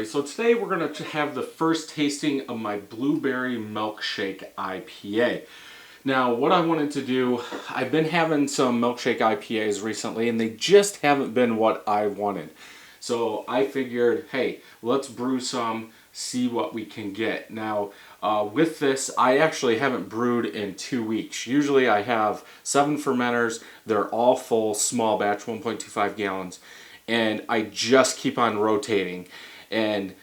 everybody. So today we're going to have the first tasting of my Blueberry Milkshake IPA. Now what I wanted to do, I've been having some Milkshake IPAs recently and they just haven't been what I wanted. So I figured, hey, let's brew some, see what we can get. Now with this, I actually haven't brewed in 2 weeks. Usually I have 7 fermenters. They're all full, small batch, 1.25 gallons. And I just keep on rotating. And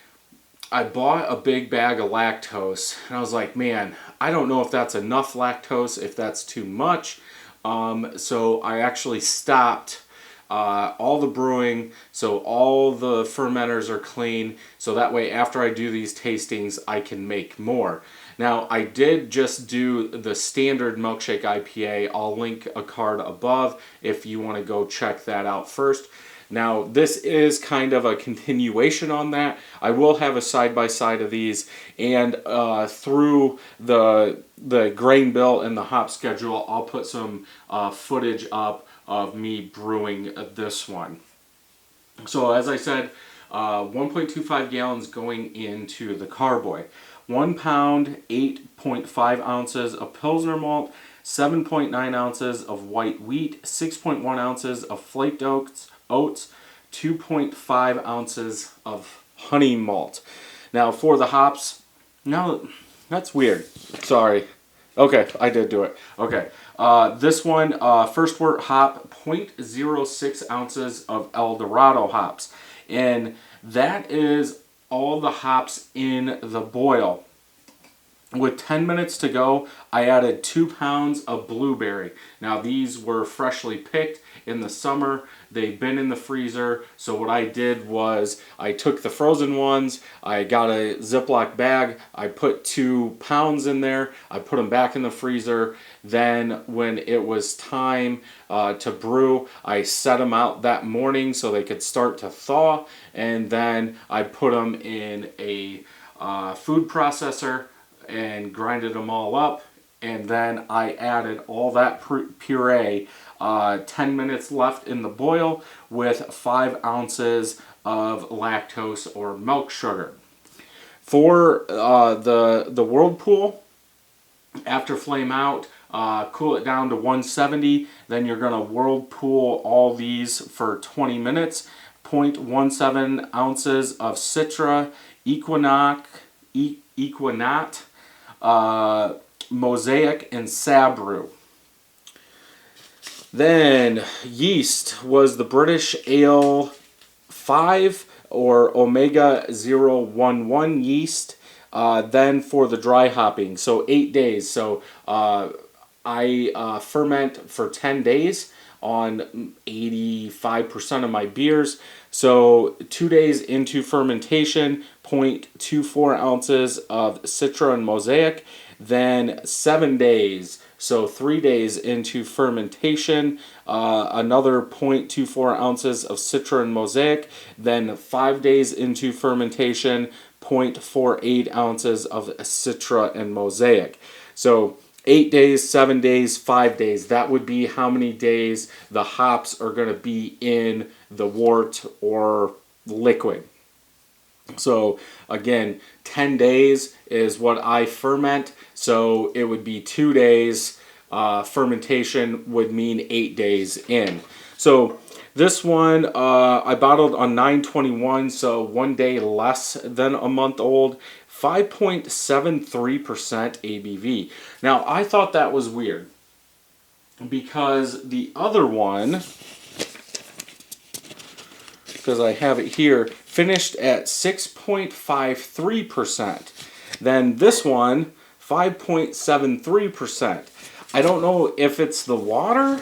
I bought a big bag of lactose, and I was like, man, I don't know if that's enough lactose, if that's too much. So I actually stopped all the brewing, so all the fermenters are clean, so that way after I do these tastings, I can make more. Now, I did just do the standard Milkshake IPA. I'll link a card above if you want to go check that out first. Now, this is kind of a continuation on that. I will have a side-by-side of these, and through the grain bill and the hop schedule, I'll put some footage up of me brewing this one. So, as I said, 1.25 gallons going into the carboy. 1 pound, 8.5 ounces of Pilsner malt, 7.9 ounces of white wheat, 6.1 ounces of Flaked Oats, 2.5 ounces of Honey Malt. Now for the hops, no, that's weird. Sorry. Okay, I did do it. Okay, this one, first wort hop, 0.06 ounces of Dorado hops. And that is all the hops in the boil. With 10 minutes to go, I added 2 pounds of blueberry. Now these were freshly picked in the summer. They've been in the freezer. So what I did was I took the frozen ones, I got a Ziploc bag, I put 2 pounds in there, I put them back in the freezer. Then when it was time to brew, I set them out that morning so they could start to thaw. And then I put them in a food processor and grinded them all up, and then I added all that puree, 10 minutes left in the boil with 5 ounces of lactose or milk sugar. For the whirlpool, after flame out, cool it down to 170, then you're going to whirlpool all these for 20 minutes. 0.17 ounces of Citra Ekuanot, Mosaic and Sabro. Then yeast was the British Ale 5 or Omega 011 yeast. Then for the dry hopping, so 8 days. So I ferment for 10 days on 85% of my beers. So 2 days into fermentation, 0.24 ounces of Citra and Mosaic. Then 7 days, so 3 days into fermentation, another 0.24 ounces of Citra and Mosaic. Then 5 days into fermentation, 0.48 ounces of Citra and Mosaic. So 8 days, 7 days, 5 days. That would be how many days the hops are going to be in the wort or liquid. So again, 10 days is what I ferment. So it would be 2 days. Fermentation would mean 8 days in. So this one I bottled on 9/21, so 1 day less than a month old. 5.73% ABV. Now, I thought that was weird because the other one, because I have it here, finished at 6.53%. Then this one, 5.73%. I don't know if it's the water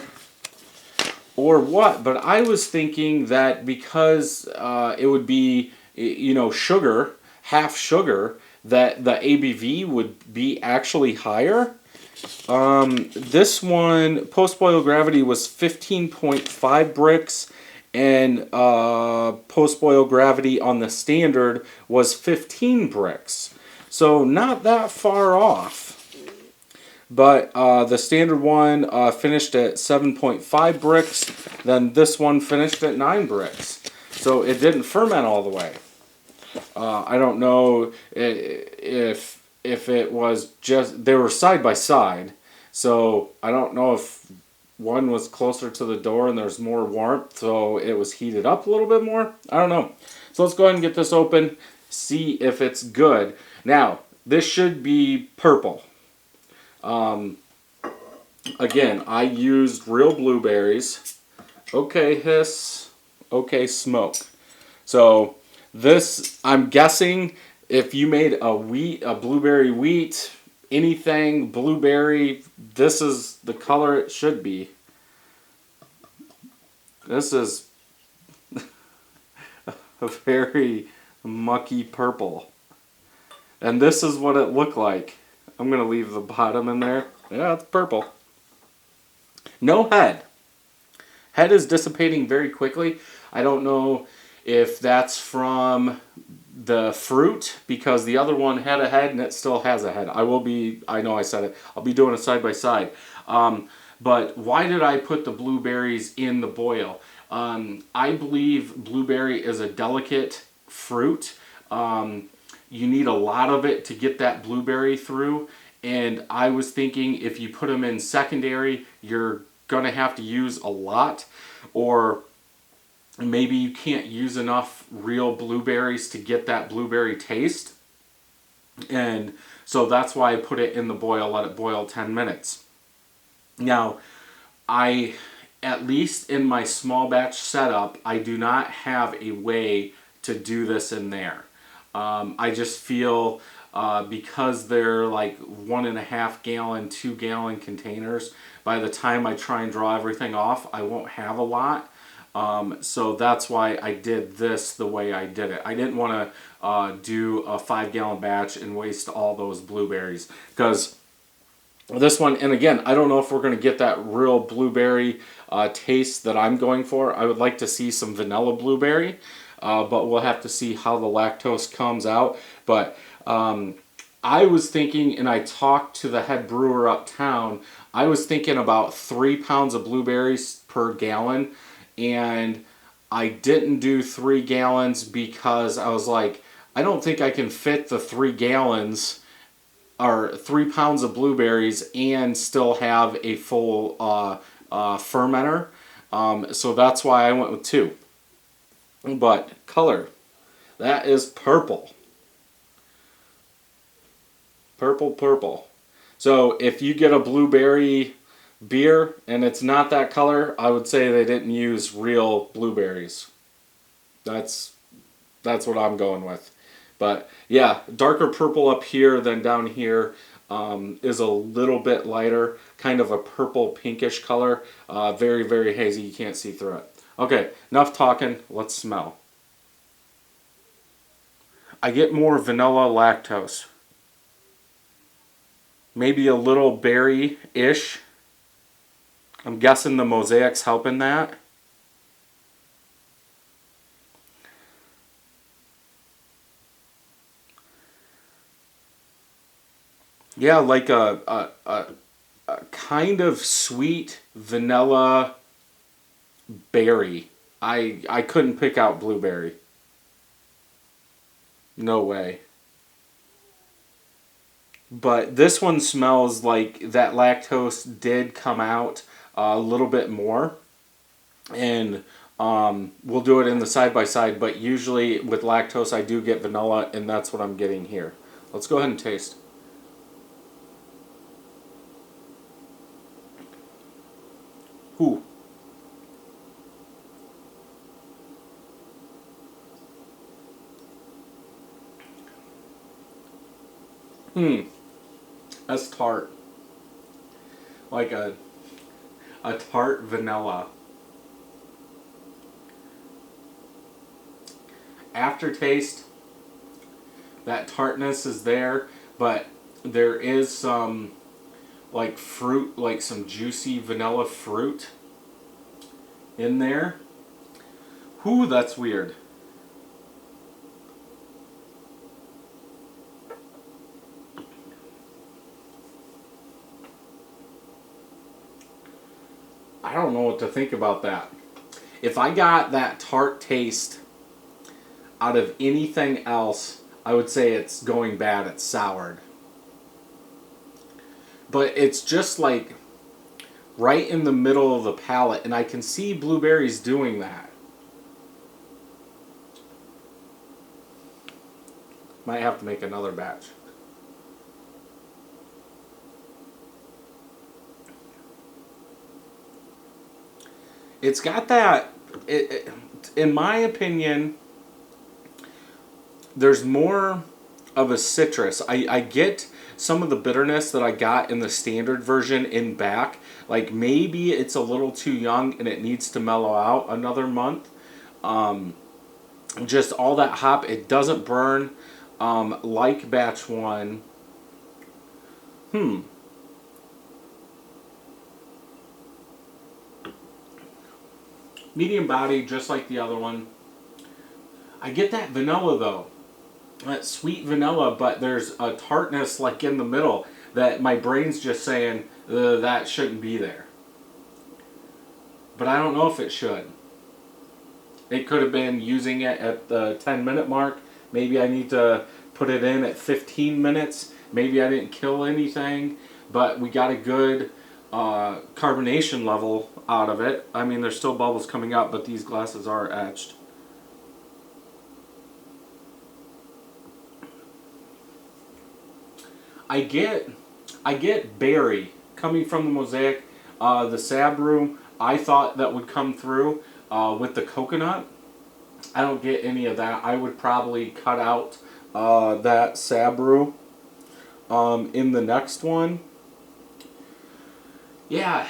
or what, but I was thinking that because it would be, you know, sugar, half sugar, that the ABV would be actually higher. This one, post-boil gravity was 15.5 bricks, and post-boil gravity on the standard was 15 bricks. So not that far off. But the standard one finished at 7.5 bricks, then this one finished at 9 bricks. So it didn't ferment all the way. I don't know if it was just, they were side by side, so I don't know if one was closer to the door and there's more warmth, so it was heated up a little bit more. I don't know. So let's go ahead and get this open, see if it's good. Now, this should be purple. Again, I used real blueberries. Okay, hiss. Okay, smoke. So this, I'm guessing, if you made a blueberry wheat, anything blueberry, this is the color it should be. This is a very mucky purple. And this is what it looked like. I'm going to leave the bottom in there. Yeah, it's purple. No head. Head is dissipating very quickly. I don't know if that's from the fruit, because the other one had a head and it still has a head. I know I said it, I'll be doing a side by side. But why did I put the blueberries in the boil? I believe blueberry is a delicate fruit. You need a lot of it to get that blueberry through. And I was thinking if you put them in secondary, you're going to have to use a lot. Or maybe you can't use enough real blueberries to get that blueberry taste. And so that's why I put it in the boil, let it boil 10 minutes. Now, at least in my small batch setup, I do not have a way to do this in there. I just feel because they're like 1.5 gallon, 2 gallon containers, by the time I try and draw everything off, I won't have a lot. So that's why I did this the way I did it. I didn't want to do a 5 gallon batch and waste all those blueberries, because this one, and again, I don't know if we're going to get that real blueberry taste that I'm going for. I would like to see some vanilla blueberry, but we'll have to see how the lactose comes out. But I was thinking, and I talked to the head brewer uptown, I was thinking about 3 pounds of blueberries per gallon, and I didn't do 3 gallons because I was like, I don't think I can fit the 3 gallons or 3 pounds of blueberries and still have a full fermenter. So that's why I went with 2. But color, that is purple. Purple, purple. So if you get a blueberry beer and it's not that color, I would say they didn't use real blueberries. That's what I'm going with. But yeah, darker purple up here than down here is a little bit lighter, kind of a purple pinkish color. Very, very hazy, you can't see through it. Okay, enough talking, let's smell. I get more vanilla lactose. Maybe a little berry-ish. I'm guessing the Mosaic's helping that. Yeah, like a kind of sweet vanilla berry. I couldn't pick out blueberry. No way. But this one smells like that lactose did come out a little bit more. And we'll do it in the side-by-side, but usually with lactose I do get vanilla, and that's what I'm getting here. Let's go ahead and taste. Ooh. That's tart. Like a tart vanilla. Aftertaste, that tartness is there, but there is some like fruit, like some juicy vanilla fruit in there. Whew, that's weird. I don't know what to think about that. If I got that tart taste out of anything else, I would say it's going bad. It's soured. But it's just like right in the middle of the palate, and I can see Blueberries doing that. Might have to make another batch. It's got that, in my opinion, there's more of a citrus. I get some of the bitterness that I got in the standard version in back. Like maybe it's a little too young and it needs to mellow out another month. Just all that hop, it doesn't burn like batch one. Medium body, just like the other one. I get that vanilla though. That sweet vanilla, but there's a tartness like in the middle that my brain's just saying that shouldn't be there. But I don't know if it should. It could have been using it at the 10-minute mark. Maybe I need to put it in at 15 minutes. Maybe I didn't kill anything, but we got a good carbonation level out of it. I mean, there's still bubbles coming out, but these glasses are etched. I get berry coming from the Mosaic. The Sabro, I thought that would come through with the coconut. I don't get any of that. I would probably cut out that Sabro in the next one. Yeah,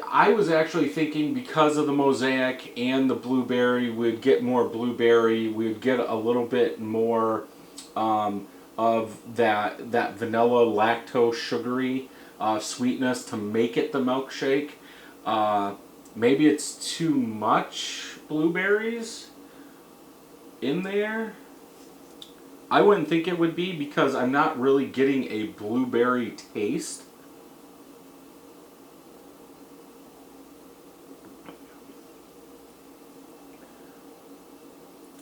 I was actually thinking because of the Mosaic and the blueberry, we'd get more blueberry. We'd get a little bit more of that vanilla lactose sugary sweetness to make it the milkshake. Maybe it's too much blueberries in there. I wouldn't think it would be because I'm not really getting a blueberry taste.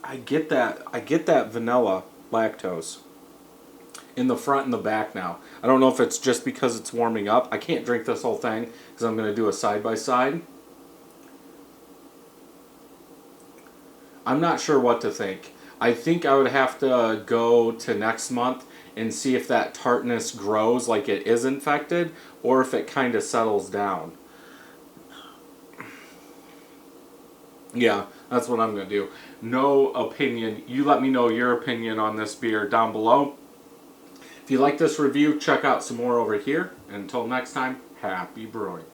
I get that vanilla lactose in the front and the back now. I don't know if it's just because it's warming up. I can't drink this whole thing because I'm going to do a side-by-side. I'm not sure what to think. I think I would have to go to next month and see if that tartness grows like it is infected or if it kind of settles down. Yeah, that's what I'm going to do. No opinion. You let me know your opinion on this beer down below. If you like this review, check out some more over here. And until next time, happy brewing.